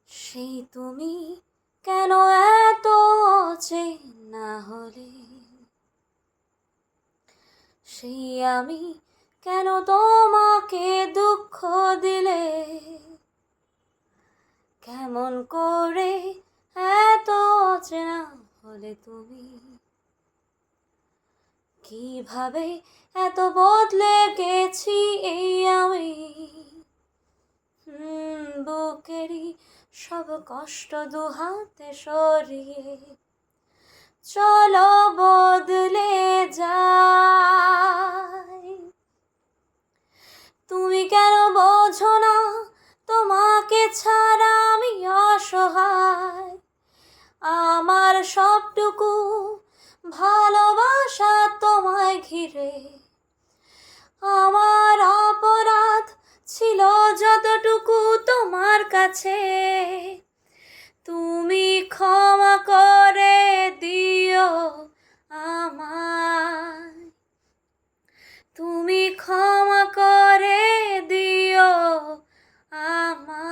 সেই তুমি কেন এত অচেনা হলে, সেই আমি কেন তোমাকে দুঃখ দিলে, কেমন করে এত অচেনা হলে তুমি, কিভাবে এত বদলে গেছি এই আমি। বুকেরই সব কষ্ট দুহাতে সরিয়ে চলো বদলে যাই। তুমি কেন বোঝো না তোমাকে ছাড়া আমি অসহায়, আমার সবটুকু ভালোবাসা তোমায় ঘিরে, আমার অপরাধ ছিল যতটুকু তোমার কাছে, তুমি ক্ষমা করে দিও আমায়, তুমি ক্ষমা করে দিও আমায়।